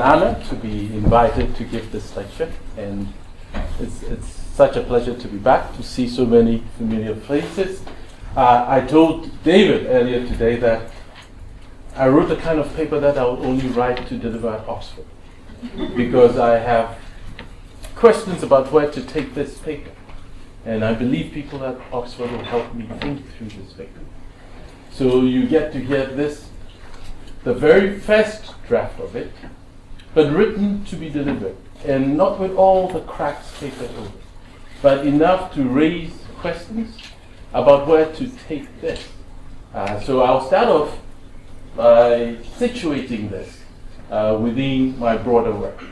honor to be invited to give this lecture, and it's such a pleasure to be back, to see so many familiar faces. I told David earlier today that I wrote a kind of paper that I would only write to deliver at Oxford, because I have questions about where to take this paper, and I believe people at Oxford will help me think through this paper. So you get to hear this, the very first draft of it, but written to be delivered, and not with all the cracks papered over, but enough to raise questions about where to take this. So I'll start off by situating this within my broader work,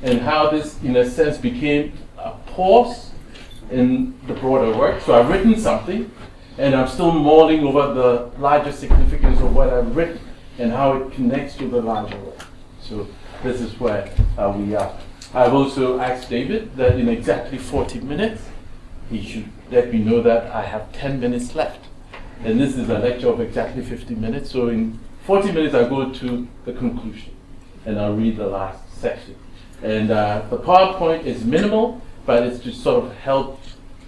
and how this, in a sense, became a pause in the broader work. So I've written something, and I'm still mulling over the larger significance of what I've written and how it connects to the larger work. So this is where we are. I've also asked David that in exactly 40 minutes, he should let me know that I have 10 minutes left. And this is a lecture of exactly 50 minutes, so in 40 minutes I go to the conclusion, and I'll read the last section. And the PowerPoint is minimal, but it's to sort of help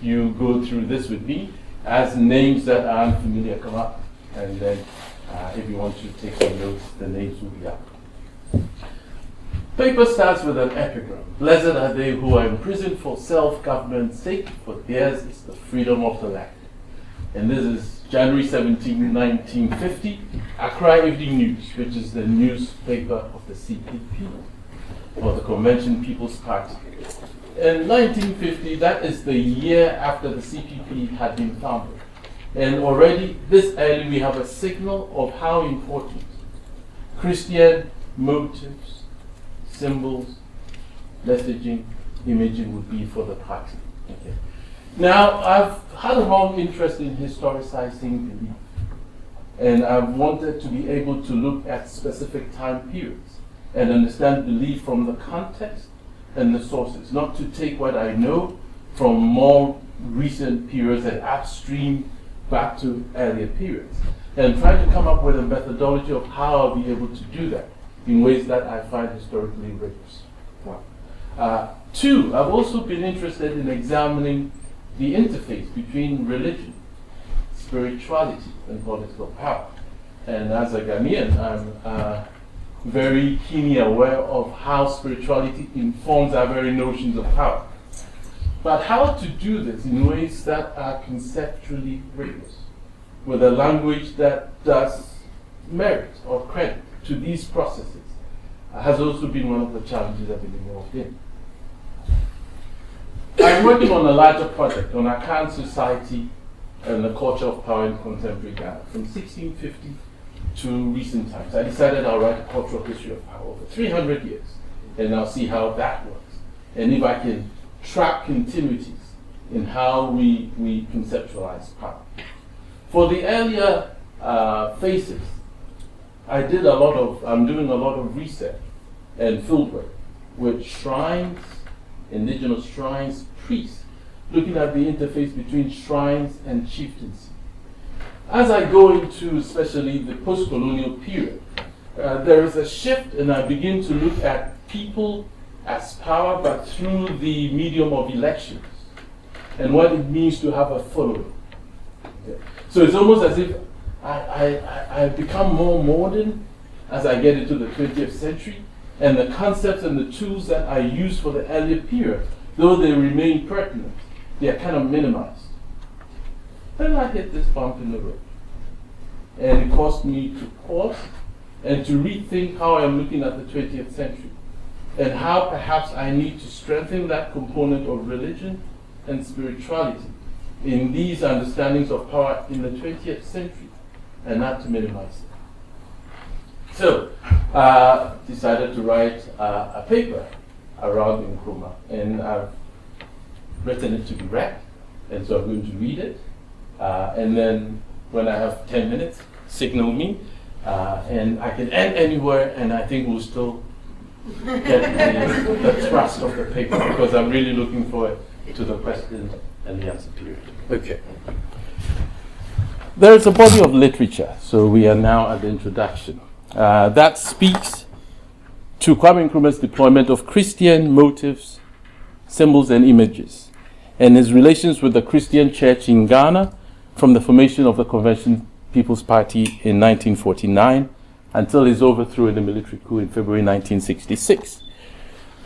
you go through this with me, as names that are unfamiliar come up, and then if you want to take some notes, the names will be up. Paper starts with an epigram. Blessed are they who are imprisoned for self-government's sake, for theirs is the freedom of the land. And this is January 17, 1950, Accra Evening News, which is the newspaper of the CPP, or the Convention People's Party. In 1950, that is the year after the CPP had been founded. And already this early we have a signal of how important Christian motives, symbols, messaging, imaging would be for the party. Okay. Now, I've had a long interest in historicizing belief, and I've wanted to be able to look at specific time periods and understand belief from the context and the sources, not to take what I know from more recent periods and upstream back to earlier periods, and try to come up with a methodology of how I'll be able to do that in ways that I find historically rigorous. Two, I've also been interested in examining the interface between religion, spirituality, and political power. And as a Ghanaian, I'm very keenly aware of how spirituality informs our very notions of power. But how to do this in ways that are conceptually rigorous, with a language that does merit or credit to these processes, has also been one of the challenges I've been involved in. I'm working on a larger project on Akan society and the culture of power in contemporary Ghana, from 1650 to recent times. I decided I'll write a cultural history of power over 300 years, and I'll see how that works, and if I can track continuities in how we conceptualize power. For the earlier phases, I'm doing a lot of research and fieldwork with shrines, indigenous shrines, priests, looking at the interface between shrines and chieftaincy. As I go into especially the post-colonial period, there is a shift, and I begin to look at people as power, but through the medium of elections, and what it means to have a following. Okay. So it's almost as if I become more modern as I get into the 20th century, and the concepts and the tools that I use for the earlier period, though they remain pertinent, they are kind of minimized. Then I hit this bump in the road, and it caused me to pause and to rethink how I'm looking at the 20th century, and how perhaps I need to strengthen that component of religion and spirituality in these understandings of power in the 20th century, and not to minimize it. So, decided to write a paper around Nkrumah, and I've written it to be read, and so I'm going to read it, and then when I have 10 minutes, signal me, and I can end anywhere, and I think we'll still get the thrust of the paper, because I'm really looking forward to the question and the answer period. Okay. There is a body of literature, so we are now at the introduction, that speaks to Kwame Nkrumah's deployment of Christian motives, symbols, and images, and his relations with the Christian church in Ghana from the formation of the Convention People's Party in 1949 until his overthrow in the military coup in February 1966.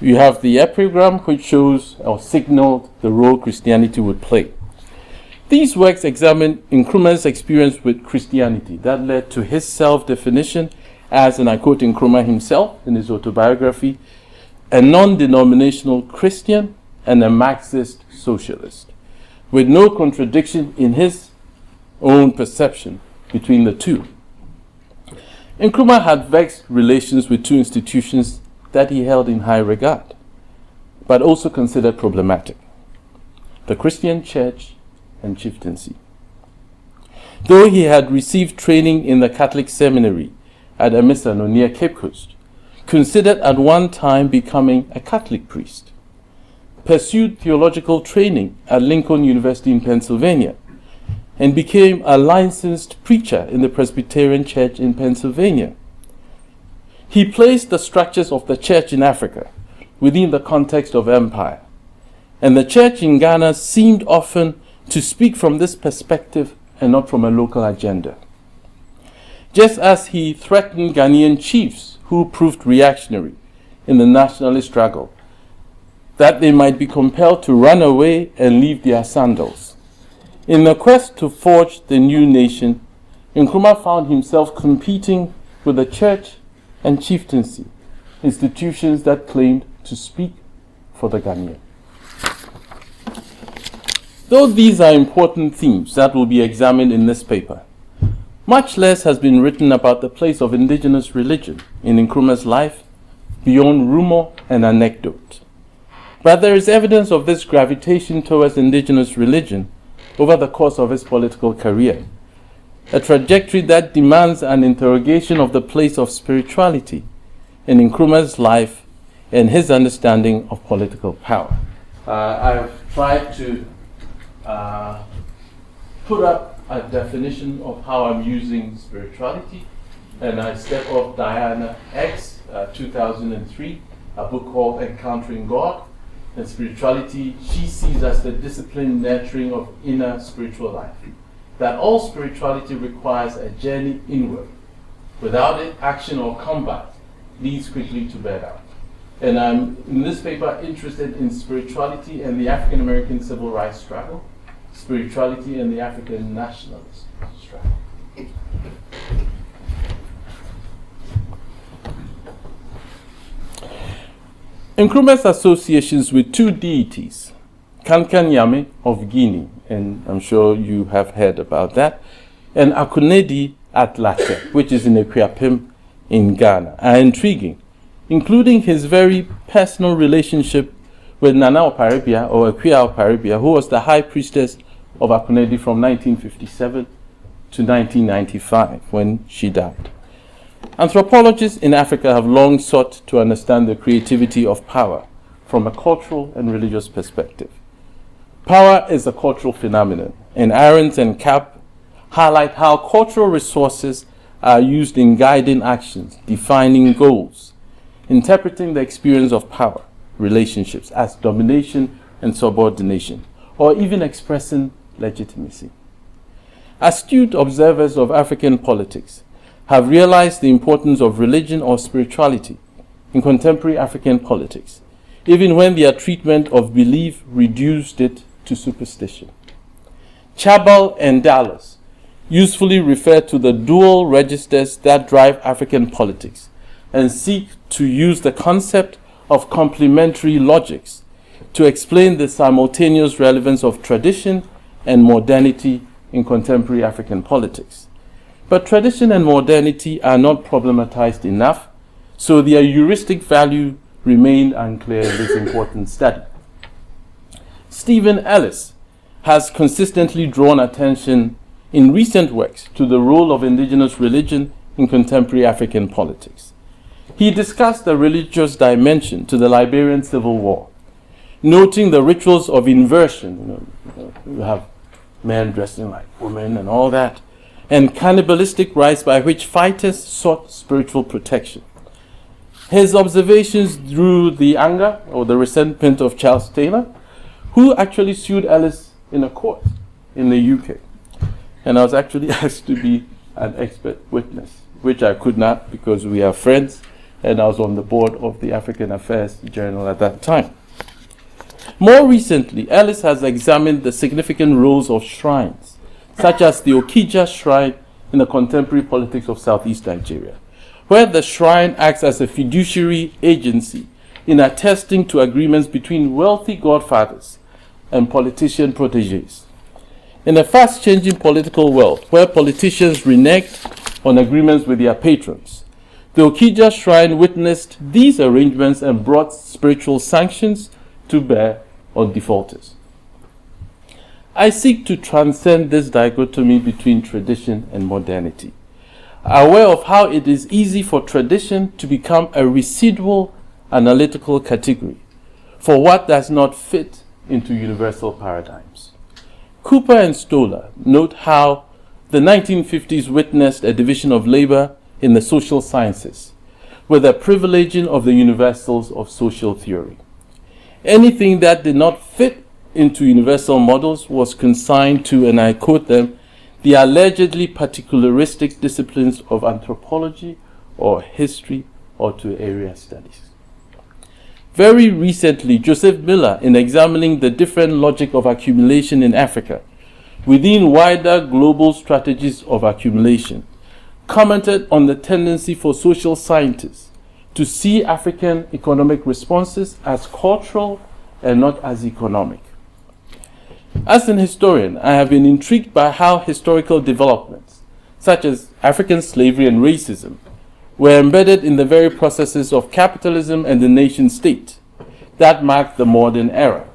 You have the epigram, which shows or signaled the role Christianity would play. These works examine Nkrumah's experience with Christianity that led to his self-definition as, and I quote Nkrumah himself in his autobiography, a non-denominational Christian and a Marxist socialist, with no contradiction in his own perception between the two. Nkrumah had vexed relations with two institutions that he held in high regard, but also considered problematic: the Christian church and chieftaincy. Though he had received training in the Catholic seminary at Emisano near Cape Coast, considered at one time becoming a Catholic priest, pursued theological training at Lincoln University in Pennsylvania, and became a licensed preacher in the Presbyterian Church in Pennsylvania. He placed the structures of the church in Africa within the context of empire, and the church in Ghana seemed often to speak from this perspective and not from a local agenda. Just as he threatened Ghanaian chiefs who proved reactionary in the nationalist struggle, that they might be compelled to run away and leave their sandals. In the quest to forge the new nation, Nkrumah found himself competing with the church and chieftaincy, institutions that claimed to speak for the Ghanaian. Though these are important themes that will be examined in this paper, much less has been written about the place of indigenous religion in Nkrumah's life beyond rumor and anecdote. But there is evidence of this gravitation towards indigenous religion over the course of his political career, a trajectory that demands an interrogation of the place of spirituality in Nkrumah's life and his understanding of political power. I've tried to put up a definition of how I'm using spirituality, and I step off Diana X, 2003, a book called Encountering God. And spirituality she sees as the disciplined nurturing of inner spiritual life. That all spirituality requires a journey inward. Without it, action or combat leads quickly to burnout. And I'm, in this paper, interested in spirituality and the African American civil rights struggle, spirituality and the African nationalist struggle. Nkrumah's associations with two deities, Kankan Yame of Guinea, and I'm sure you have heard about that, and Akunedi at Lache, which is in Akuapem in Ghana, are intriguing, including his very personal relationship with Nana Oparibia, or Akua Oparibia, who was the high priestess of Akunedi from 1957 to 1995, when she died. Anthropologists in Africa have long sought to understand the creativity of power from a cultural and religious perspective. Power is a cultural phenomenon, and Ahrens and Kapp highlight how cultural resources are used in guiding actions, defining goals, interpreting the experience of power, relationships as domination and subordination, or even expressing legitimacy. Astute observers of African politics have realized the importance of religion or spirituality in contemporary African politics, even when their treatment of belief reduced it to superstition. Chabal and Dallas usefully refer to the dual registers that drive African politics and seek to use the concept of complementary logics to explain the simultaneous relevance of tradition and modernity in contemporary African politics. But tradition and modernity are not problematized enough, so their heuristic value remained unclear in this important study. Stephen Ellis has consistently drawn attention in recent works to the role of indigenous religion in contemporary African politics. He discussed the religious dimension to the Liberian Civil War, noting the rituals of inversion. You have men dressing like women and all that, and cannibalistic rites by which fighters sought spiritual protection. His observations drew the anger or the resentment of Charles Taylor, who actually sued Ellis in a court in the UK. And I was actually asked to be an expert witness, which I could not because we are friends, and I was on the board of the African Affairs Journal at that time. More recently, Ellis has examined the significant roles of shrines, such as the Okija shrine in the contemporary politics of Southeast Nigeria, where the shrine acts as a fiduciary agency in attesting to agreements between wealthy godfathers and politician proteges. In a fast-changing political world, where politicians renege on agreements with their patrons, the Okija shrine witnessed these arrangements and brought spiritual sanctions to bear on defaulters. I seek to transcend this dichotomy between tradition and modernity, aware of how it is easy for tradition to become a residual analytical category for what does not fit into universal paradigms. Cooper and Stoller note how the 1950s witnessed a division of labor in the social sciences, with a privileging of the universals of social theory. Anything that did not fit into universal models was consigned to, and I quote them, the allegedly particularistic disciplines of anthropology or history or to area studies. Very recently, Joseph Miller, in examining the different logic of accumulation in Africa within wider global strategies of accumulation, commented on the tendency for social scientists to see African economic responses as cultural and not as economic. As an historian, I have been intrigued by how historical developments, such as African slavery and racism, were embedded in the very processes of capitalism and the nation state that marked the modern era.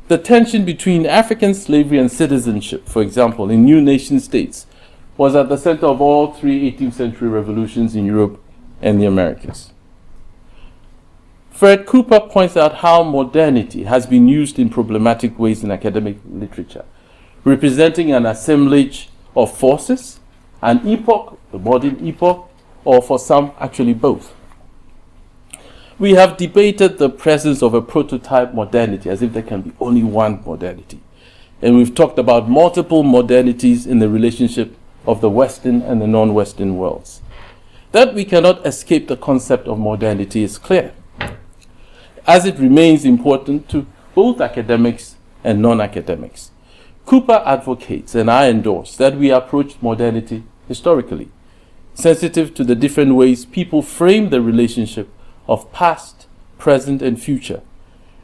The tension between African slavery and citizenship, for example, in new nation states, was at the center of all three 18th century revolutions in Europe and the Americas. Fred Cooper points out how modernity has been used in problematic ways in academic literature, representing an assemblage of forces, an epoch, the modern epoch, or for some, actually both. We have debated the presence of a prototype modernity as if there can be only one modernity. And we've talked about multiple modernities in the relationship of the Western and the non-Western worlds. That we cannot escape the concept of modernity is clear, as it remains important to both academics and non-academics. Cooper advocates, and I endorse, that we approach modernity historically, sensitive to the different ways people frame the relationship of past, present, and future,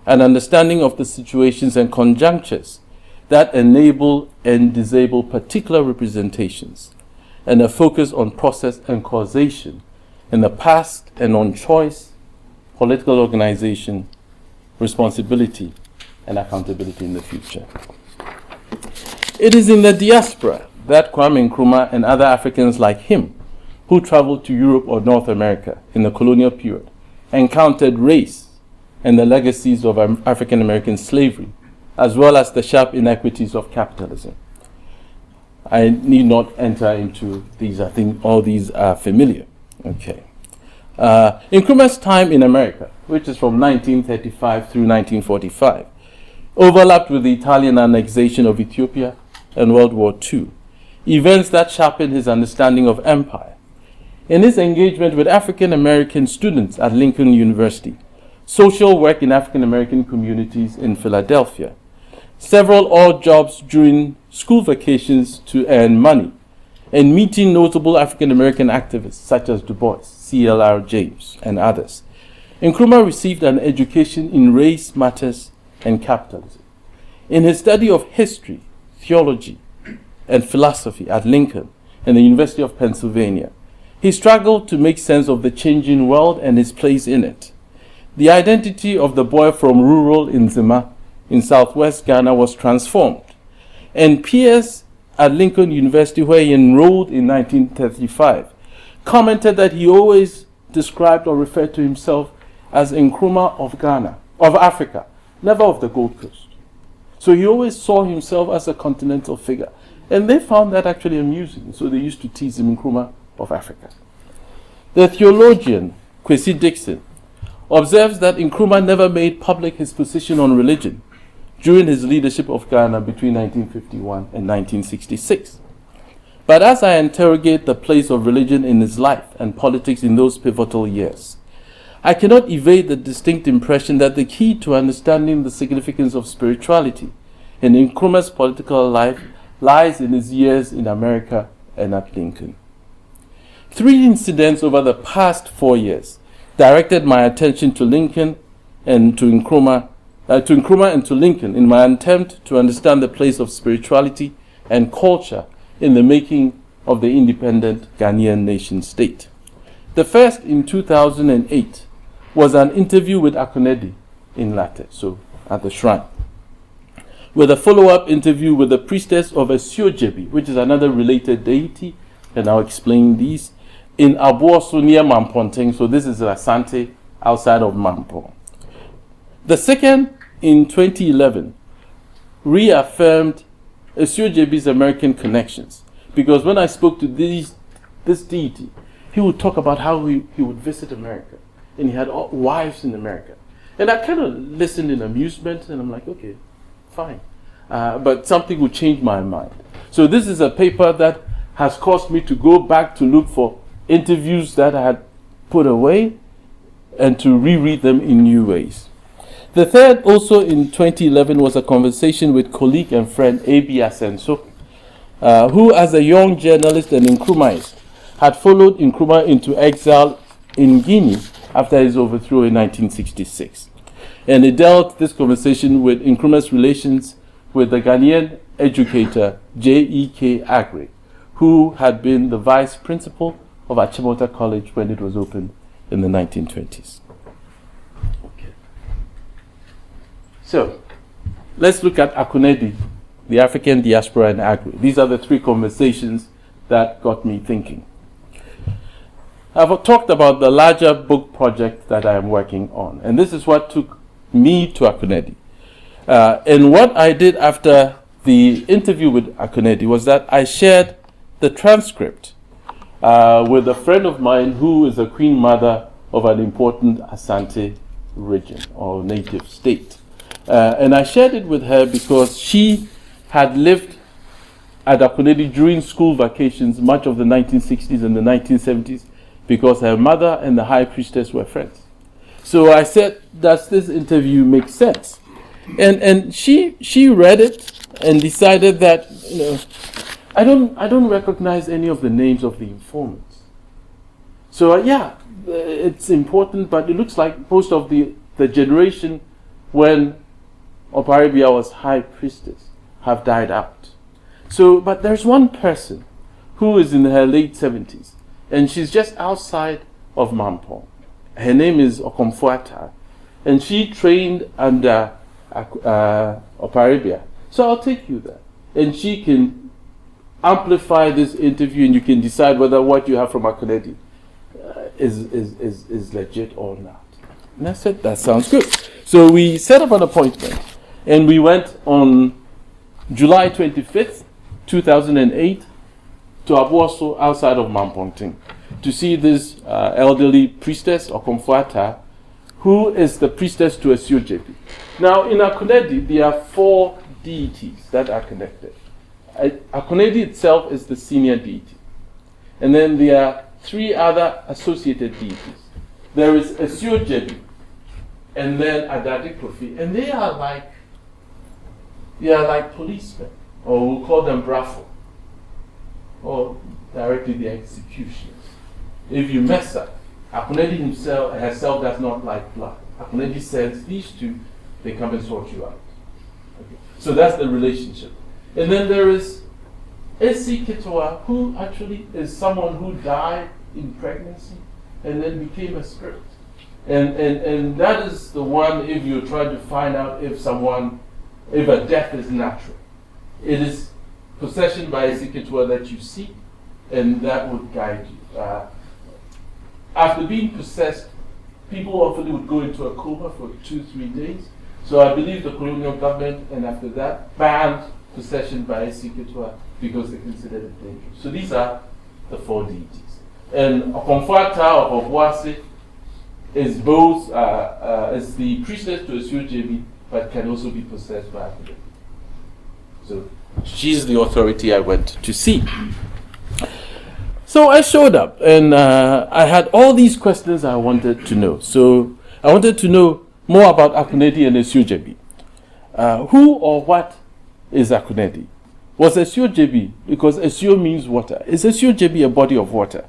an understanding of the situations and conjunctures that enable and disable particular representations, and a focus on process and causation in the past and on choice, political organization, responsibility, and accountability in the future. It is in the diaspora that Kwame Nkrumah and other Africans like him who traveled to Europe or North America in the colonial period encountered race and the legacies of African American slavery, as well as the sharp inequities of capitalism. I need not enter into these. I think all these are familiar. Okay. Nkrumah's time in America, which is from 1935 through 1945, overlapped with the Italian annexation of Ethiopia and World War II, events that sharpened his understanding of empire. In his engagement with African American students at Lincoln University, social work in African American communities in Philadelphia, several odd jobs during school vacations to earn money, and meeting notable African American activists such as Du Bois, C.L.R. James, and others, Nkrumah received an education in race matters and capitalism. In his study of history, theology, and philosophy at Lincoln and the University of Pennsylvania, he struggled to make sense of the changing world and his place in it. The identity of the boy from rural Nzima in southwest Ghana was transformed, and peers at Lincoln University, where he enrolled in 1935, commented that he always described or referred to himself as Nkrumah of Ghana, of Africa, never of the Gold Coast. So he always saw himself as a continental figure, and they found that actually amusing, so they used to tease him Nkrumah of Africa. The theologian Kwesi Dixon, observes that Nkrumah never made public his position on religion during his leadership of Ghana between 1951 and 1966. But as I interrogate the place of religion in his life and politics in those pivotal years, I cannot evade the distinct impression that the key to understanding the significance of spirituality in Nkrumah's political life lies in his years in America and at Lincoln. 3 incidents over the past 4 years directed my attention to Lincoln and to Nkrumah and to Lincoln in my attempt to understand the place of spirituality and culture in the making of the independent Ghanaian nation state. The first, in 2008, was an interview with Akonedi in Latte, so at the shrine, with a follow-up interview with the priestess of Esiojebi, which is another related deity, and I'll explain these, in Aboso near Mamponteng, so this is Asante outside of Mampo. The second, in 2011, reaffirmed Esiojebi's American connections, because when I spoke to this deity, he would talk about how he would visit America, and he had wives in America. And I kind of listened in amusement, and I'm like, okay, fine. But something would change my mind. So this is a paper that has caused me to go back to look for interviews that I had put away and to reread them in new ways. The third, also in 2011, was a conversation with colleague and friend A.B. Asenso, who as a young journalist and Nkrumahist had followed Nkrumah into exile in Guinea after his overthrow in 1966. And he dealt this conversation with Nkrumah's relations with the Ghanaian educator J.E.K. Agri, who had been the vice principal of Achimota College when it was opened in the 1920s. Okay. So, let's look at Akonedi, the African diaspora and Agri. These are the 3 conversations that got me thinking. I've talked about the larger book project that I am working on, and this is what took me to Akonedi. And what I did after the interview with Akonedi was that I shared the transcript with a friend of mine who is a queen mother of an important Asante region or native state. And I shared it with her because she had lived at Akonedi during school vacations much of the 1960s and the 1970s because her mother and the high priestess were friends. So I said, does this interview make sense? And she read it and decided that, I don't recognize any of the names of the informants. So it's important, but it looks like most of the generation when Oparibia was high priestess have died out. So, but there's one person who is in her late 70s, and she's just outside of Mampo. Her name is Okomfuata, and she trained under Oparibia. So I'll take you there, and she can amplify this interview, and you can decide whether what you have from Akonedi is legit or not. And I said, that sounds good. So we set up an appointment, and we went on July 25th, 2008, to Aboso outside of Mamponteng to see this elderly priestess, Okomfuata, who is the priestess to Esiojebi. Now, in Akonedi, there are 4 deities that are connected. Akonedi itself is the senior deity. And then there are 3 other associated deities. There is Esiojebi, and then Adadi Kofi, and they are like policemen, or we'll call them brafo, or directly the executioners. If you mess up, Akonedi herself does not like blood. Akonedi sends these 2, they come and sort you out. Okay. So that's the relationship. And then there is Esi Kitoa, who actually is someone who died in pregnancy and then became a spirit. And that is the one, if you're trying to find out if a death is natural. It is possession by Esi Kitoa that you seek, and that would guide you. After being possessed, people often would go into a coma for 2-3 days. So I believe the colonial government, and after that, banned possession by Esi Kitoa because they considered it dangerous. So these are the 4 deities. And Okomfuata of Obuasi is both is the priestess to Asuo, but can also be possessed by Aphrodite. So she's the authority I went to see. So I showed up, and I had all these questions I wanted to know. So I wanted to know more about Akonedi and Asuo. Who or what is Akonedi? Was Asuo, because Asuo means water, is Asuo a body of water?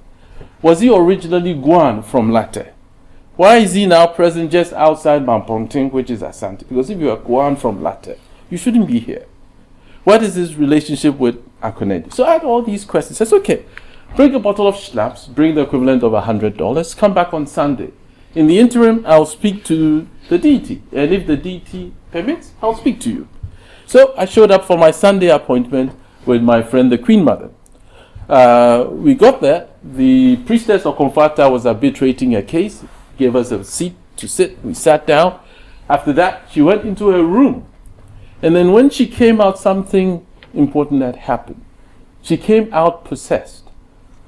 Was he originally Guan from Latte? Why is he now present just outside Mamponting, which is Asante? Because if you are Guan from Latte, you shouldn't be here. What is his relationship with Akonedi? So I had all these questions. I said, okay, bring a bottle of schnapps, bring the equivalent of $100, come back on Sunday. In the interim, I'll speak to the deity. And if the deity permits, I'll speak to you. So I showed up for my Sunday appointment with my friend, the Queen Mother. We got there. The priestess or confrata was arbitrating a case, gave us a seat to sit. We sat down. After that, she went into her room. And then when she came out, something important had happened. She came out possessed,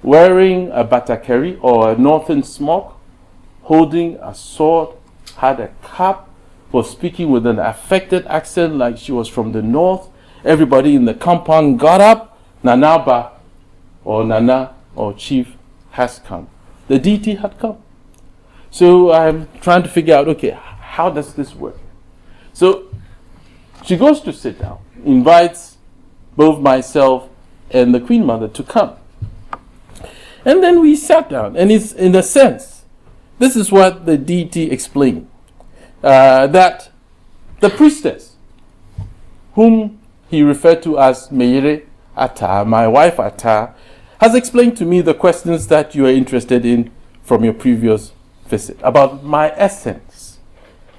wearing a batakeri or a northern smock, holding a sword, had a cap, was speaking with an affected accent like she was from the north. Everybody in the compound got up. Nanaba or Nana or Chief has come. The deity had come. So I'm trying to figure out, okay, how does this work? So she goes to sit down, invites both myself and the Queen Mother to come. And then we sat down, and it's in a sense, this is what the deity explained. That the priestess, whom he referred to as Meire Ata, my wife Ata, has explained to me the questions that you are interested in from your previous visit, about my essence,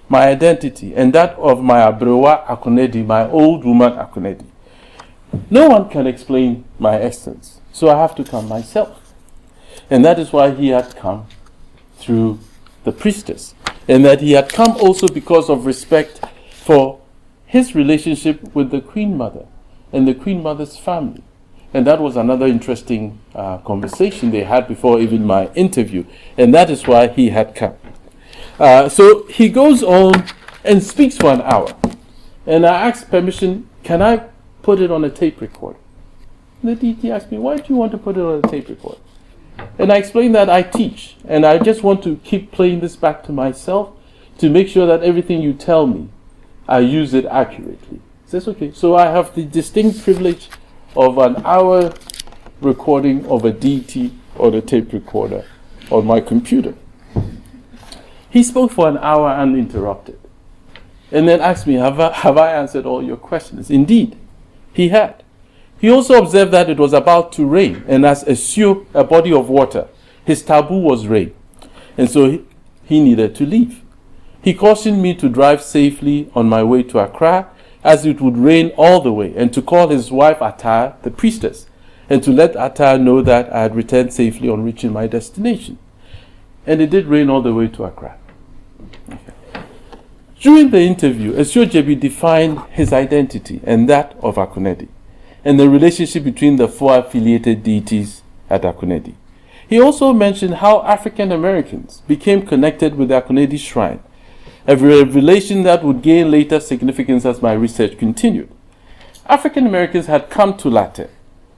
my identity, and that of my Abrewa Akonedi, my old woman Akonedi. No one can explain my essence, so I have to come myself. And that is why he had come through the priestess. And that he had come also because of respect for his relationship with the Queen Mother and the Queen Mother's family. And that was another interesting conversation they had before even my interview. And that is why he had come. So he goes on and speaks for an hour. And I asked permission, can I put it on a tape recorder? And the DT asked me, why do you want to put it on a tape recorder? And I explained that I teach, and I just want to keep playing this back to myself to make sure that everything you tell me, I use it accurately. He says, okay. So I have the distinct privilege of an hour recording of a DT on a tape recorder on my computer. He spoke for an hour uninterrupted, and then asked me, have I answered all your questions? Indeed, he had. He also observed that it was about to rain, and as Asuo, a body of water, his taboo was rain, and so he needed to leave. He cautioned me to drive safely on my way to Accra, as it would rain all the way, and to call his wife Atta, the priestess, and to let Atta know that I had returned safely on reaching my destination. And it did rain all the way to Accra. During the interview, Asuo defined his identity and that of Akonedi, and the relationship between the four affiliated deities at Akonedi. He also mentioned how African Americans became connected with the Akonedi shrine, a revelation that would gain later significance as my research continued. African Americans had come to Latte,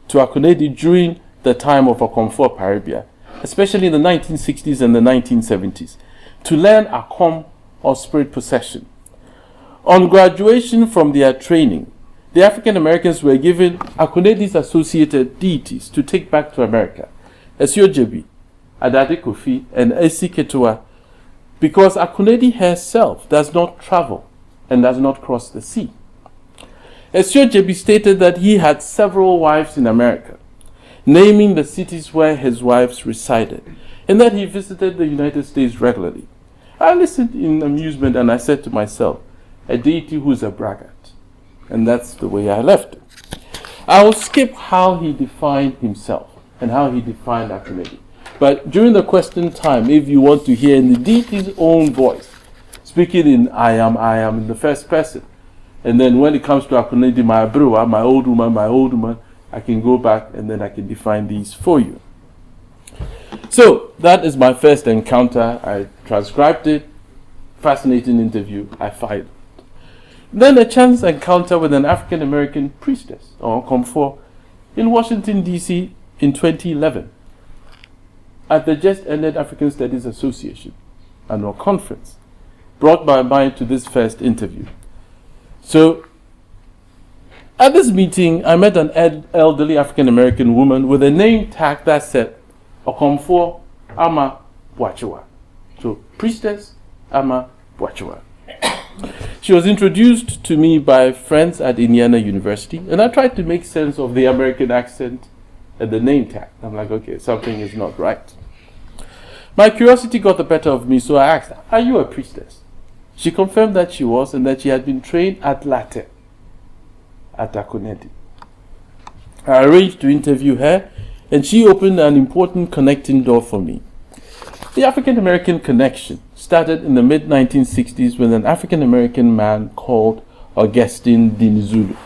to Akonedi during the time of Okomfo Paribia, especially in the 1960s and the 1970s, to learn Akom or spirit possession. On graduation from their training, the African Americans were given Akonedi's associated deities to take back to America, Asuo, Adade Kofi, and Esi Ketua, because Akonedi herself does not travel and does not cross the sea. Asuo stated that he had several wives in America, naming the cities where his wives resided, and that he visited the United States regularly. I listened in amusement and I said to myself, a deity who's a braggart. And that's the way I left it. I will skip how he defined himself and how he defined Akonedi. But during the question time, if you want to hear in the deity's own voice, speaking in I am in the first person, and then when it comes to Akonedi, my abrewa, my old woman, I can go back and then I can define these for you. So that is my first encounter. I transcribed it. Fascinating interview. I filed. Then a chance encounter with an African American priestess, or comfort, in Washington, D.C. in 2011 at the just ended African Studies Association annual conference, brought my mind to this first interview. So at this meeting, I met an elderly African American woman with a name tag that said Okomfo Ama Bwachewa. So priestess Ama Bwachewa. She was introduced to me by friends at Indiana University, and I tried to make sense of the American accent and the name tag. I'm like, okay, something is not right. My curiosity got the better of me, so I asked, are you a priestess? She confirmed that she was, and that she had been trained at Latte, at Akonedi. I arranged to interview her, and she opened an important connecting door for me. The African American connection started in the mid-1960s with an African American man called Augustine Dinizulu,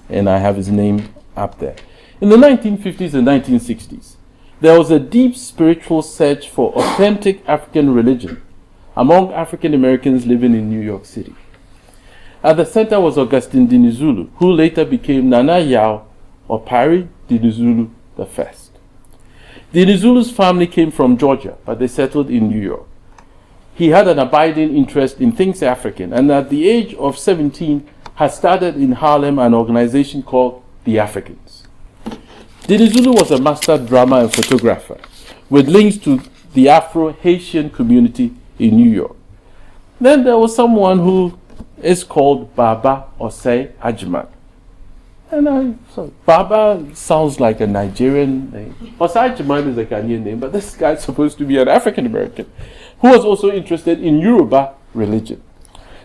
and I have his name up there. In the 1950s and 1960s, there was a deep spiritual search for authentic African religion among African Americans living in New York City. At the center was Augustine Dinizulu, who later became Nana Yao Opari Dinizulu I. Dinizulu's family came from Georgia, but they settled in New York. He had an abiding interest in things African, and at the age of 17 had started in Harlem an organization called the Africans. Dinizulu was a master drummer and photographer with links to the Afro-Haitian community in New York. Then there was someone who is called Baba Osei Ajiman. And Baba sounds like a Nigerian name. Osei Ajiman is a Ghanaian name, but this guy's supposed to be an African American who was also interested in Yoruba religion.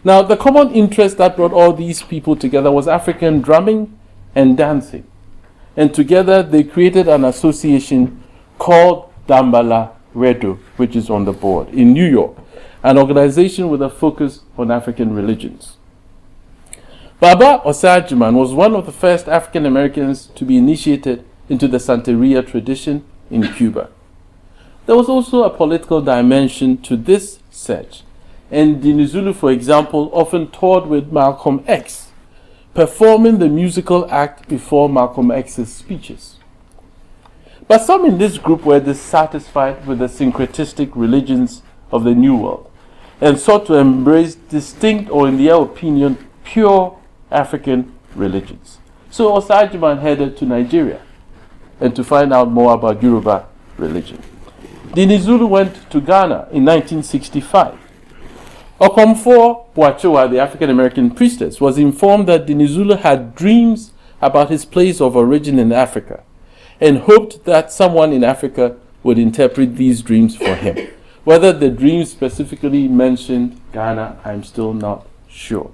Now, the common interest that brought all these people together was African drumming and dancing. And together they created an association called Dambala Redo, which is on the board, in New York, an organization with a focus on African religions. Baba Osei Ajiman was one of the first African Americans to be initiated into the Santeria tradition in Cuba. There was also a political dimension to this search, and Dinizulu, for example, often toured with Malcolm X, performing the musical act before Malcolm X's speeches. But some in this group were dissatisfied with the syncretistic religions of the New World and sought to embrace distinct, or in their opinion, pure African religions. So Osei Ajiman headed to Nigeria and to find out more about Yoruba religion. Dinizulu went to Ghana in 1965. Okomfo Bwachewa, the African American priestess, was informed that Dinizulu had dreams about his place of origin in Africa and hoped that someone in Africa would interpret these dreams for him. Whether the dreams specifically mentioned Ghana, I'm still not sure.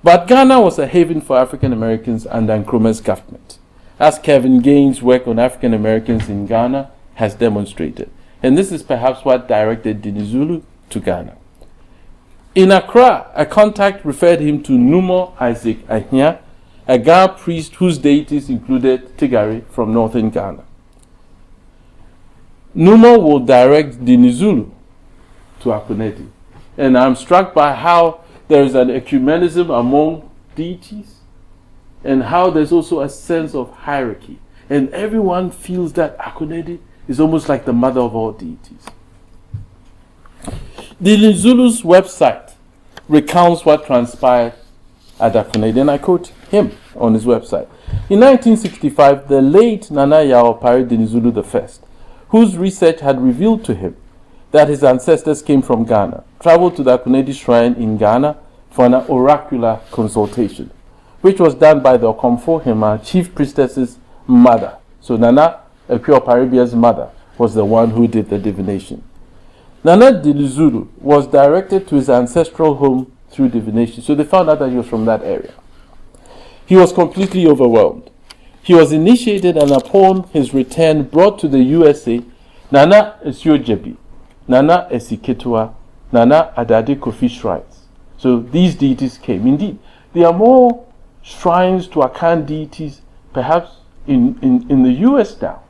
But Ghana was a haven for African Americans under Nkrumah's government, as Kevin Gaines' work on African Americans in Ghana has demonstrated. And this is perhaps what directed Dinizulu to Ghana. In Accra, a contact referred him to Numo Isaac Ahia, a Ga priest whose deities included Tigari from northern Ghana. Numo will direct Dinizulu to Akonedi. And I'm struck by how there is an ecumenism among deities and how there's also a sense of hierarchy. And everyone feels that Akonedi is almost like the mother of all deities. Dinizulu's website recounts what transpired at Akonedi, and I quote him on his website. In 1965, the late Nana Yao Opari Dinizulu I, whose research had revealed to him that his ancestors came from Ghana, traveled to the Akonedi shrine in Ghana for an oracular consultation, which was done by the Okomfo Hema chief priestess's mother. So Nana Epio Oparibia's mother was the one who did the divination. Nana Dinizulu was directed to his ancestral home through divination, so they found out that he was from that area. He was completely overwhelmed. He was initiated, and upon his return brought to the USA, Nana Esiojebi, Nana Esiketua, Nana Adade Kofi shrines. So these deities came. Indeed, there are more shrines to Akan deities perhaps in the US now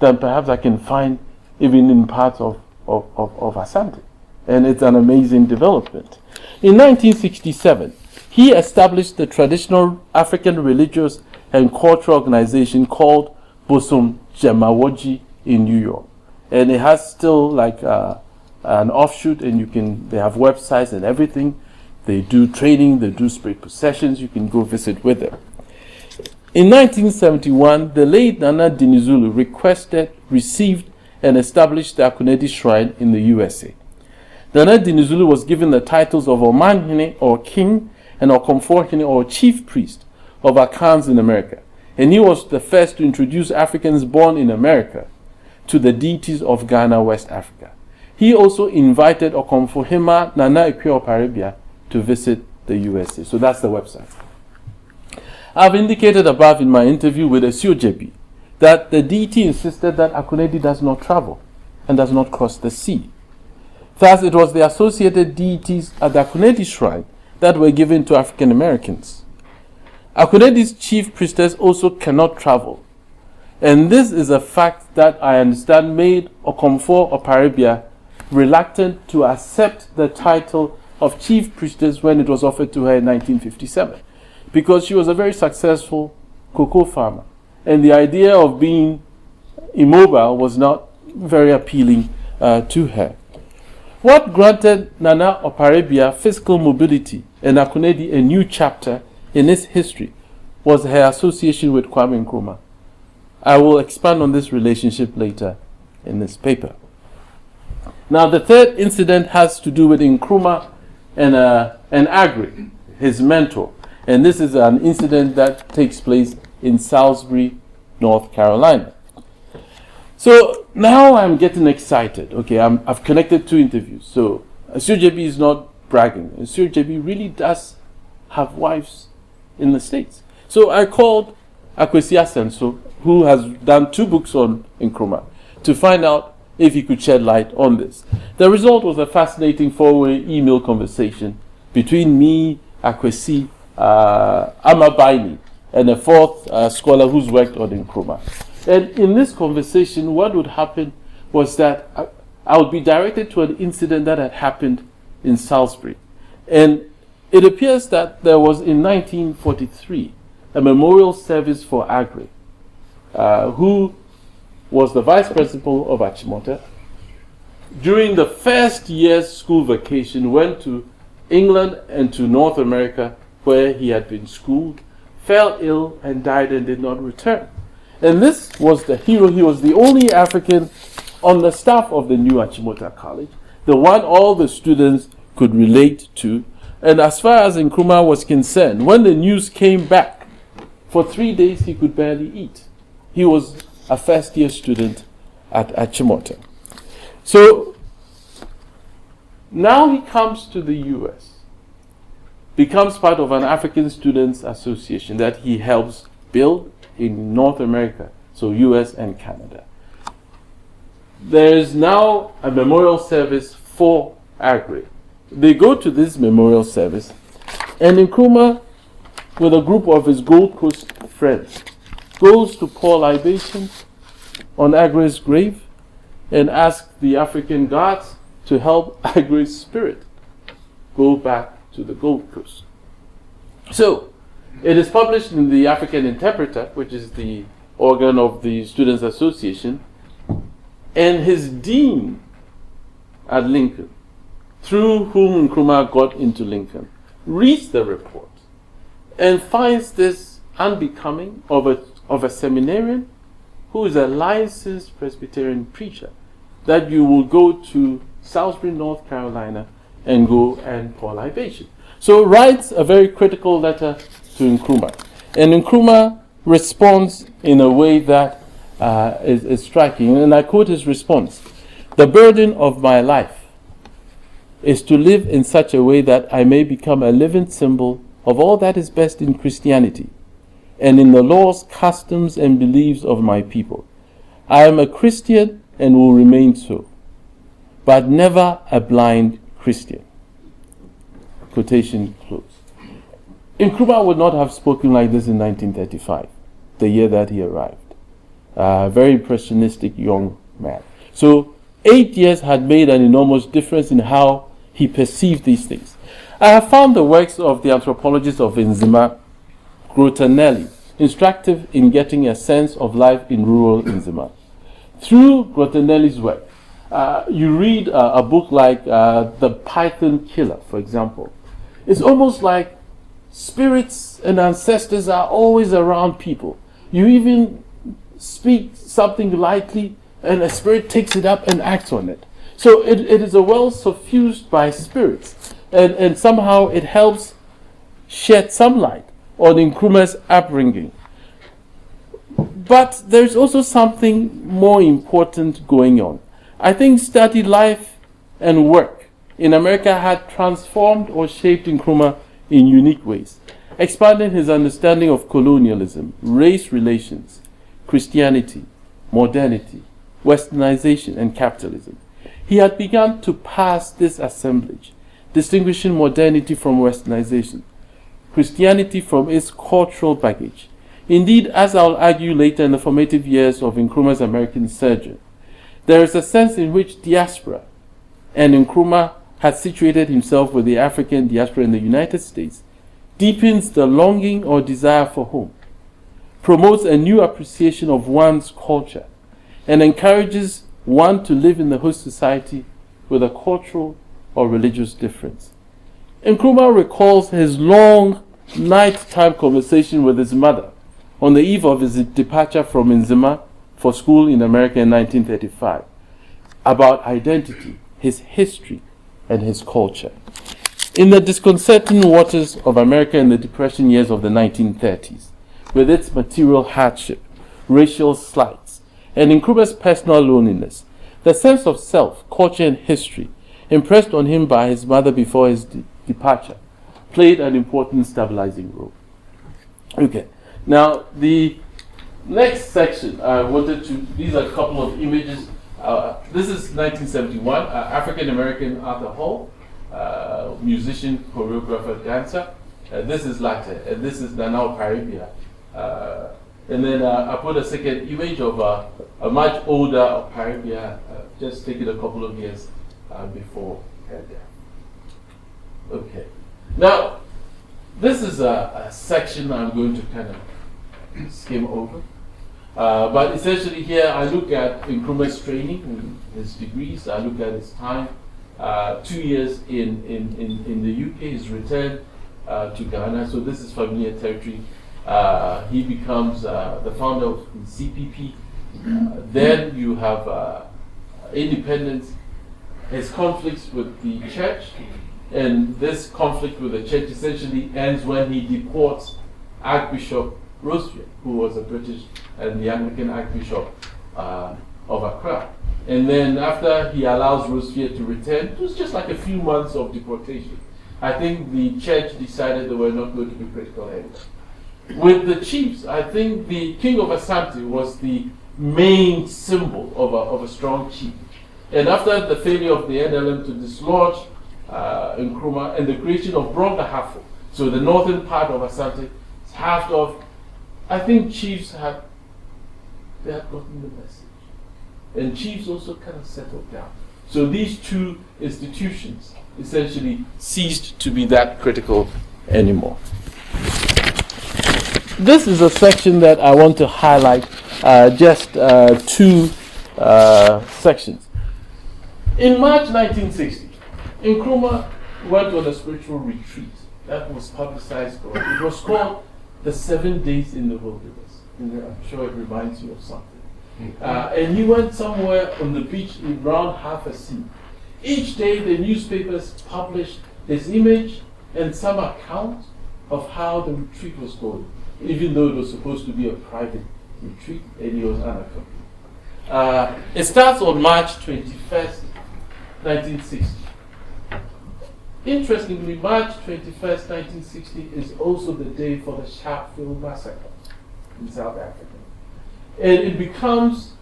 than perhaps I can find even in parts of Asante. And it's an amazing development. In 1967, he established the traditional African religious and cultural organization called Bosom Jemawoji in New York. And it has still like an offshoot, and they have websites and everything. They do training, they do spirit processions, you can go visit with them. In 1971, the late Nana Dinizulu received and established the Akunedi Shrine in the USA. Nana Dinizulu was given the titles of Omanhene or King and Okomforhene or Chief Priest of Akans in America. And he was the first to introduce Africans born in America to the deities of Ghana, West Africa. He also invited Okomfohema Nana Ikwe Oparibia to visit the USA. So that's the website. I've indicated above in my interview with Esiojebi that the deity insisted that Akunedi does not travel and does not cross the sea. Thus, it was the associated deities at the Akunedi Shrine that were given to African Americans. Akunedi's chief priestess also cannot travel. And this is a fact that I understand made Okomfo Oparibia reluctant to accept the title of chief priestess when it was offered to her in 1957, because she was a very successful cocoa farmer, and the idea of being immobile was not very appealing to her. What granted Nana Oparibia physical mobility and Akunedi a new chapter in its history was her association with Kwame Nkrumah. I will expand on this relationship later in this paper. Now, the third incident has to do with Nkrumah and Aggrey, his mentor. And this is an incident that takes place in Salisbury, North Carolina. So now I'm getting excited. Okay, I've connected two interviews. So Esiojebi is not bragging. Esiojebi really does have wives in the States. So I called Akwesi Asenso, who has done 2 books on Nkrumah, to find out if he could shed light on this. The result was a fascinating 4-way email conversation between me, Akwesi, Amabaini, and a 4th scholar who's worked on Nkrumah. And in this conversation, what would happen was that I would be directed to an incident that had happened in Salisbury. And it appears that there was in 1943 a memorial service for Aggrey, who was the vice principal of Achimota. During the first year's school vacation, went to England and to North America, where he had been schooled, fell ill and died and did not return. And this was the hero. He was the only African on the staff of the new Achimota College, the one all the students could relate to. And as far as Nkrumah was concerned, when the news came back, for 3 days he could barely eat. He was a first-year student at Achimota. So now he comes to the US, becomes part of an African Students Association that he helps build in North America, so US and Canada. There is now a memorial service for Aggrey. They go to this memorial service, and Nkrumah, with a group of his Gold Coast friends, goes to pour libations on Aggrey's grave and asks the African gods to help Aggrey's spirit go back to the Gold Coast. So, it is published in the African Interpreter, which is the organ of the Students Association, and his dean at Lincoln, through whom Nkrumah got into Lincoln, reads the report and finds this unbecoming of a seminarian who is a licensed Presbyterian preacher, that you will go to Salisbury, North Carolina, and go and pour libation. So writes a very critical letter to Nkrumah. And Nkrumah responds in a way that is striking. And I quote his response: "The burden of my life is to live in such a way that I may become a living symbol of all that is best in Christianity and in the laws, customs, and beliefs of my people. I am a Christian and will remain so, but never a blind Christian." Quotation close. Nkrumah would not have spoken like this in 1935, the year that he arrived. Very impressionistic young man. So 8 years had made an enormous difference in how he perceived these things. I have found the works of the anthropologist of Nzima, Grotanelli, instructive in getting a sense of life in rural Nzima. Through Grotanelli's work, you read a book like The Python Killer, for example. It's almost like spirits and ancestors are always around people. You even speak something lightly and a spirit takes it up and acts on it. So it is a world suffused by spirits, and somehow it helps shed some light on Nkrumah's upbringing. But there's also something more important going on. I think study life and work in America had transformed or shaped Nkrumah in unique ways, expanding his understanding of colonialism, race relations, Christianity, modernity, westernization, and capitalism. He had begun to pass this assemblage, distinguishing modernity from westernization, Christianity from its cultural baggage. Indeed, as I'll argue later in the formative years of Nkrumah's American sojourn, there is a sense in which diaspora, and Nkrumah had situated himself with the African diaspora in the United States, deepens the longing or desire for home, promotes a new appreciation of one's culture, and encourages one to live in the host society with a cultural or religious difference. Nkrumah recalls his long nighttime conversation with his mother on the eve of his departure from Nzima for school in America in 1935, about identity, his history, and his culture. In the disconcerting waters of America in the Depression years of the 1930s, with its material hardship, racial slights, and Nkrumah's personal loneliness, the sense of self, culture, and history impressed on him by his mother before his departure played an important stabilizing role. Okay, now the next section I wanted to, these are a couple of images. This is 1971, African American Arthur Hall, musician, choreographer, dancer. This is Latte, and this is Nanao Paribia. And then I put a second image of a much older Paribia, just taken a couple of years before her death. Okay. Now, this is a section I'm going to kind of skim over. But essentially here I look at Nkrumah's training, his degrees, I look at his time, 2 years in the UK, his return to Ghana, so this is familiar territory. He becomes the founder of the CPP. Then you have independence, his conflicts with the church, and this conflict with the church essentially ends when he deports Archbishop Rosefield, who was a British and the Anglican Archbishop of Accra. And then after he allows Rosefield to return, it was just like a few months of deportation. I think the church decided they were not going to be critical anymore. With the chiefs, I think the king of Asante was the main symbol of a strong chief. And after the failure of the NLM to dislodge Nkrumah and the creation of Brongahafo, so the northern part of Asante is halved off, I think chiefs had gotten the message. And chiefs also kind of settled down. So these two institutions essentially ceased to be that critical anymore. This is a section that I want to highlight, just two sections. In March 1960, Nkrumah went on a spiritual retreat that was publicized. It was called the 7 Days in the Wilderness. I'm sure it reminds you of something. And he went somewhere on the beach around half a sea. Each day the newspapers published his image and some account of how the retreat was going, even though it was supposed to be a private retreat and he was unaccompanied. It starts on March 21st, 1960. Interestingly, March 21st, 1960 is also the day for the Sharpeville massacre in South Africa. And it becomes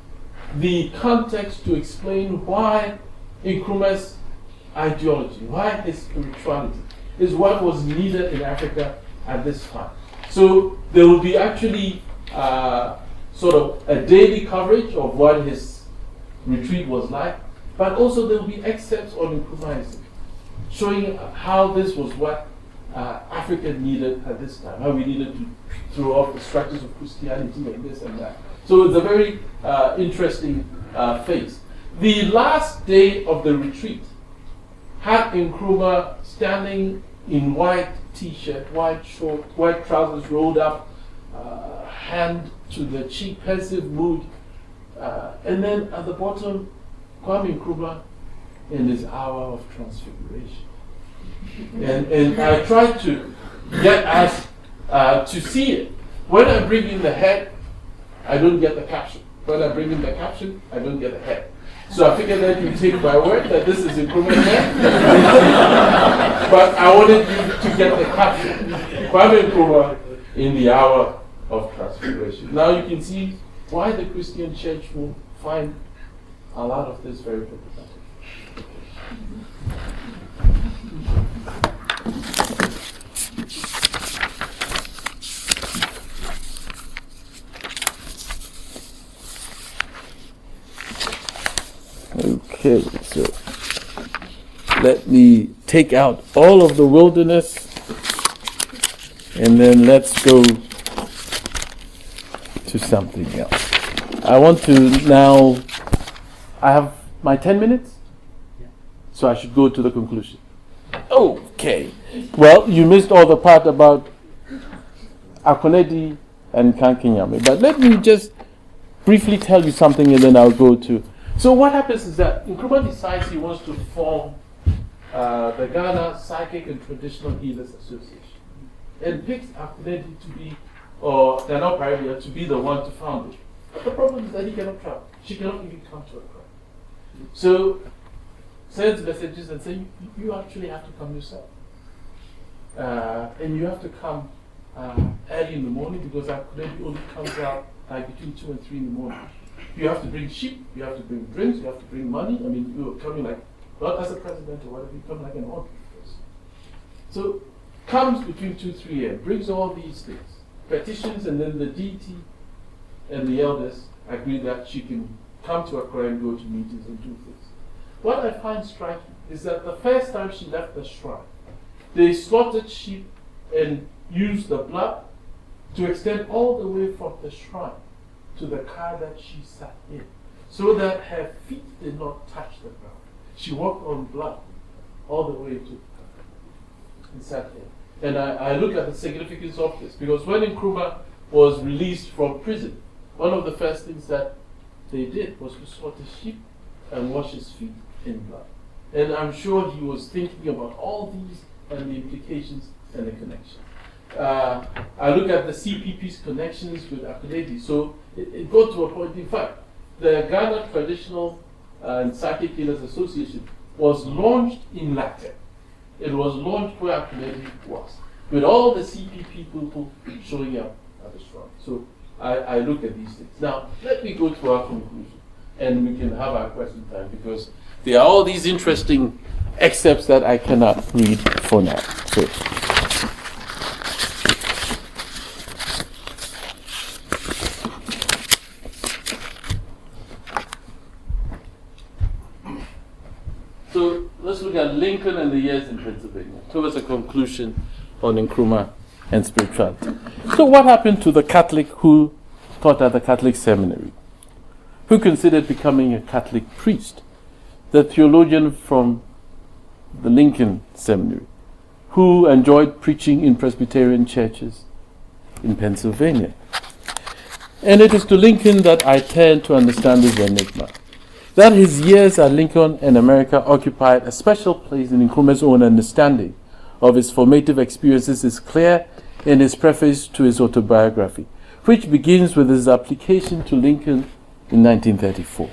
the context to explain why Nkrumah's ideology, why his spirituality is what was needed in Africa at this time. So there will be actually sort of a daily coverage of what his retreat was like, but also there will be excerpts on Nkrumahism, showing how this was what Africa needed at this time, how we needed to throw off the structures of Christianity and this and that. So it's a very interesting phase. The last day of the retreat had Nkrumah standing in white t-shirt, white short, white trousers rolled up, hand to the cheek, pensive mood, and then at the bottom, Kwame Nkrumah in his hour of transfiguration. And I tried to get us to see it. When I bring in the head, I don't get the caption. When I bring in the caption, I don't get the head. So I figured that you take my word that this is Nkrumah's head. But I wanted you to get the caption. Kwame Nkrumah in the hour of transfiguration. Now you can see why the Christian church will find a lot of this very problematic. Okay, so let me take out all of the wilderness and then let's go to something else. I want to now, I have my 10 minutes, so I should go to the conclusion. Okay, well, you missed all the part about Akonedi and Kankinyame, but let me just briefly tell you something and then I'll go to. So what happens is that Nkrumah decides he wants to form the Ghana Psychic and Traditional Healers Association, and picks Akonedi to be, or Dano Paribia to be the one to found it. But the problem is that he cannot travel. She cannot even come to Accra. So sends messages and says, you actually have to come yourself. And you have to come early in the morning because Akonedi only comes out like between 2 and 3 in the morning. You have to bring sheep, you have to bring drinks, you have to bring money. I mean, you're coming like, not as a president or whatever, you come like an ordinary person. So, comes between 2 and 3 a.m., brings all these things, petitions, and then the deity and the elders agree that she can come to Accra and go to meetings and do things. What I find striking is that the first time she left the shrine, they slaughtered sheep and used the blood to extend all the way from the shrine to the car that she sat in, so that her feet did not touch the ground. She walked on blood all the way to and sat in. And I look at the significance of this, because when Nkrumah was released from prison, one of the first things that they did was to slaughter sheep and wash his feet in blood. And I'm sure he was thinking about all these and the implications and the connections. I look at the CPP's connections with Akonedi. So it got to a point, in fact, the Ghana Traditional and Psychic Healers Association was launched in Leiden. It was launched where Akonedi was, with all the CPP people showing up at the shrine. So I look at these things. Now, let me go to our conclusion, and we can have our question time, because there are all these interesting excerpts that I cannot read for now. So let's look at Lincoln and the years in Pennsylvania towards a conclusion on Nkrumah and spirituality. So what happened to the Catholic who taught at the Catholic seminary, who considered becoming a Catholic priest? The theologian from the Lincoln seminary, who enjoyed preaching in Presbyterian churches in Pennsylvania. And it is to Lincoln that I turn to understand this enigma. That his years at Lincoln and America occupied a special place in Nkrumah's own understanding of his formative experiences is clear in his preface to his autobiography, which begins with his application to Lincoln in 1934.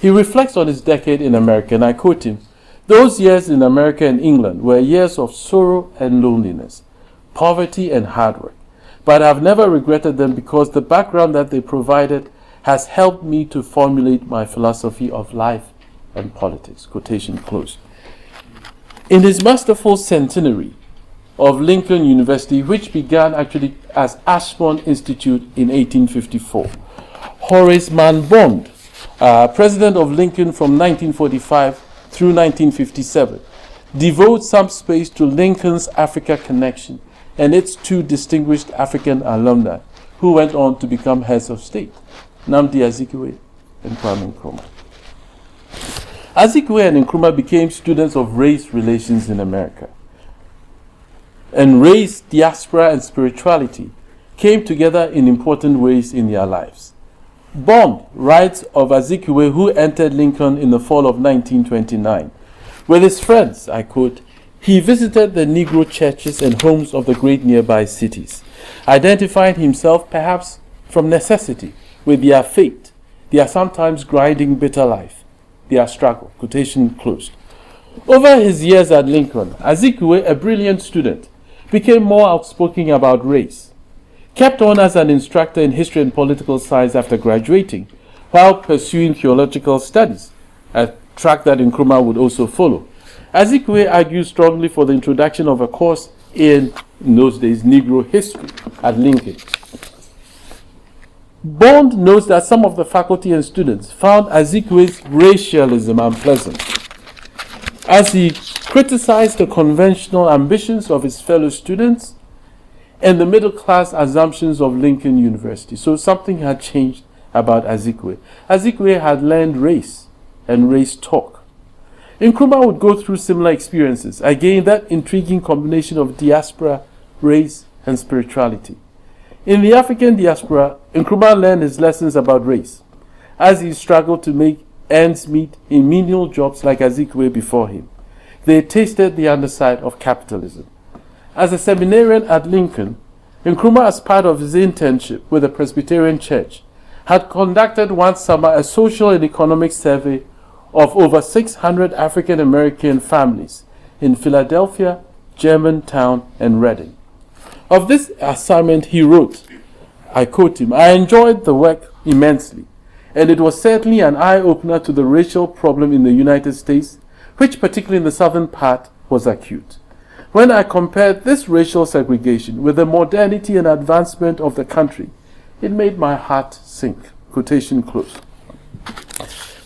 He reflects on his decade in America, and I quote him, "Those years in America and England were years of sorrow and loneliness, poverty and hard work, but I've never regretted them because the background that they provided has helped me to formulate my philosophy of life and politics." Quotation close. In his masterful centenary of Lincoln University, which began actually as Ashbourne Institute in 1854, Horace Mann Bond president of Lincoln from 1945 through 1957, devotes some space to Lincoln's Africa connection and its two distinguished African alumni who went on to become heads of state, Nnamdi Azikiwe and Kwame Nkrumah. Azikiwe and Nkrumah became students of race relations in America. And race, diaspora, and spirituality came together in important ways in their lives. Bond writes of Azikiwe, who entered Lincoln in the fall of 1929. With his friends, I quote, he visited the Negro churches and homes of the great nearby cities, identifying himself perhaps from necessity with their fate, their sometimes grinding bitter life, their struggle. Quotation closed. Over his years at Lincoln, Azikiwe, a brilliant student, became more outspoken about race, kept on as an instructor in history and political science after graduating, while pursuing theological studies, a track that Nkrumah would also follow. Azikiwe argued strongly for the introduction of a course in those days, Negro history at Lincoln. Bond notes that some of the faculty and students found Azikiwe's racialism unpleasant, as he criticized the conventional ambitions of his fellow students and the middle-class assumptions of Lincoln University. So something had changed about Azikiwe. Azikiwe had learned race and race talk. Nkrumah would go through similar experiences, again that intriguing combination of diaspora, race, and spirituality. In the African diaspora, Nkrumah learned his lessons about race, as he struggled to make ends meet in menial jobs like Azikiwe before him. They tasted the underside of capitalism. As a seminarian at Lincoln, Nkrumah, as part of his internship with the Presbyterian Church, had conducted one summer a social and economic survey of over 600 African American families in Philadelphia, Germantown, and Reading. Of this assignment, he wrote, I quote him, I enjoyed the work immensely, and it was certainly an eye-opener to the racial problem in the United States, which particularly in the southern part was acute. When I compared this racial segregation with the modernity and advancement of the country, it made my heart sink. Quotation closed.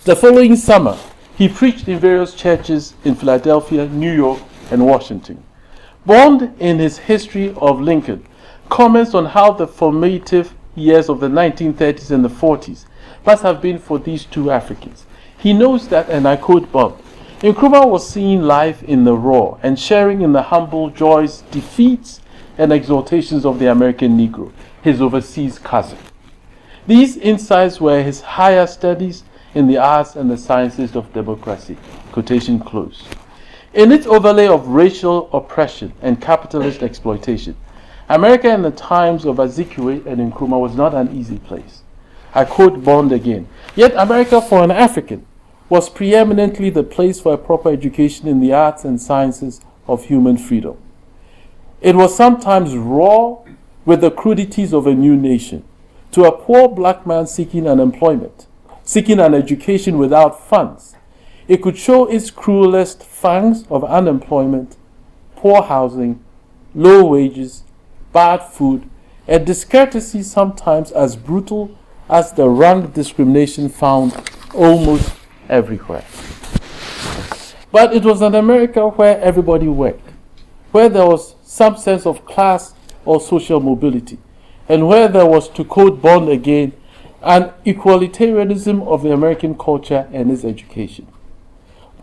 The following summer, he preached in various churches in Philadelphia, New York, and Washington. Bond, in his History of Lincoln, comments on how the formative years of the 1930s and the 40s must have been for these two Africans. He knows that, and I quote Bond, Nkrumah was seeing life in the raw and sharing in the humble joys, defeats, and exaltations of the American Negro, his overseas cousin. These insights were his higher studies in the arts and the sciences of democracy. Quotation closed. In its overlay of racial oppression and capitalist exploitation, America in the times of Azikiwe and Nkrumah was not an easy place. I quote Bond again. Yet America for an African was preeminently the place for a proper education in the arts and sciences of human freedom. It was sometimes raw with the crudities of a new nation. To a poor black man seeking unemployment, seeking an education without funds, it could show its cruelest fangs of unemployment, poor housing, low wages, bad food, and discourtesy sometimes as brutal as the rank discrimination found almost everywhere. But it was an America where everybody worked, where there was some sense of class or social mobility, and where there was, to quote Bond again, an equalitarianism of the American culture and its education.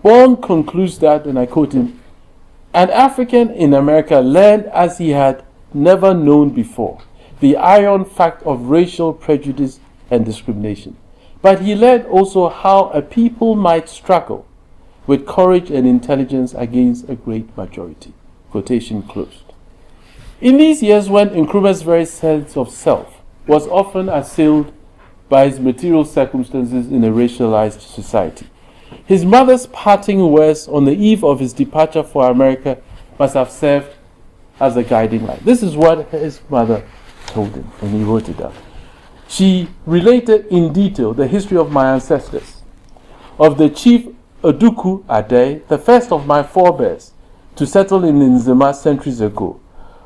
Bond concludes that, and I quote him, an African in America learned as he had never known before the iron fact of racial prejudice and discrimination. But he learned also how a people might struggle with courage and intelligence against a great majority. Quotation closed. In these years when Nkrumah's very sense of self was often assailed by his material circumstances in a racialized society, his mother's parting words on the eve of his departure for America must have served as a guiding light. This is what his mother told him, and he wrote it down. She related in detail the history of my ancestors, of the chief Oduku Ade, the first of my forebears to settle in Nzema centuries ago,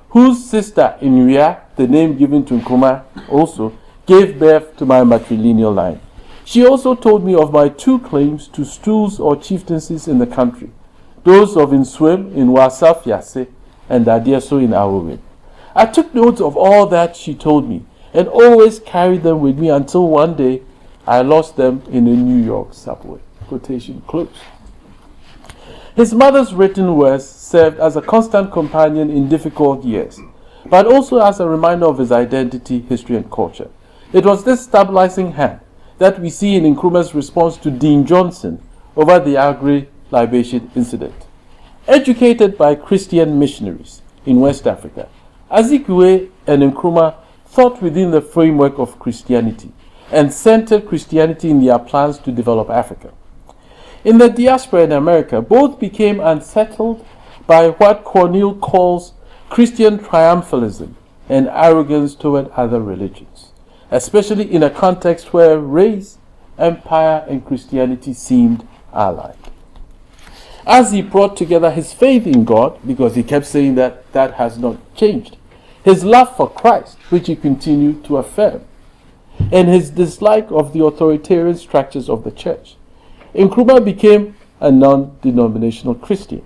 whose sister Inuya, the name given to Nkrumah also, gave birth to my matrilineal line. She also told me of my 2 claims to stools or chieftaincies in the country, those of Nswim in Wasa Fiase and Adieso in Awowin. I took notes of all that she told me and always carried them with me until one day I lost them in a New York subway. Quotation closed. His mother's written words served as a constant companion in difficult years, but also as a reminder of his identity, history, and culture. It was this stabilizing hand that we see in Nkrumah's response to Dean Johnson over the Agri libation incident. Educated by Christian missionaries in West Africa, Azikiwe and Nkrumah thought within the framework of Christianity and centered Christianity in their plans to develop Africa. In the diaspora in America, both became unsettled by what Cornell calls Christian triumphalism and arrogance toward other religions, especially in a context where race, empire, and Christianity seemed allied. As he brought together his faith in God, because he kept saying that that has not changed, his love for Christ, which he continued to affirm, and his dislike of the authoritarian structures of the church, Nkrumah became a non-denominational Christian.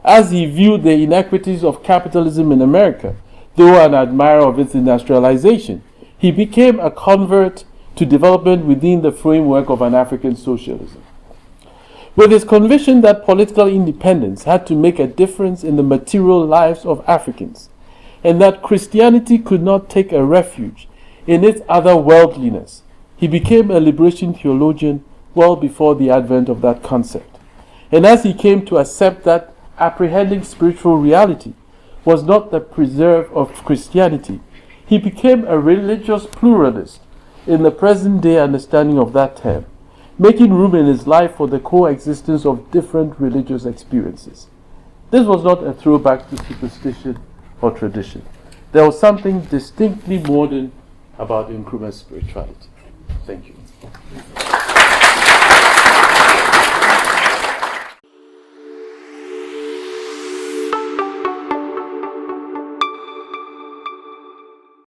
As he viewed the inequities of capitalism in America, though an admirer of its industrialization, he became a convert to development within the framework of an African socialism. With his conviction that political independence had to make a difference in the material lives of Africans, and that Christianity could not take a refuge in its otherworldliness, he became a liberation theologian well before the advent of that concept. And as he came to accept that apprehending spiritual reality was not the preserve of Christianity, he became a religious pluralist in the present-day understanding of that term, making room in his life for the coexistence of different religious experiences. This was not a throwback to superstition or tradition. There was something distinctly modern about Nkrumah's spirituality. Thank you.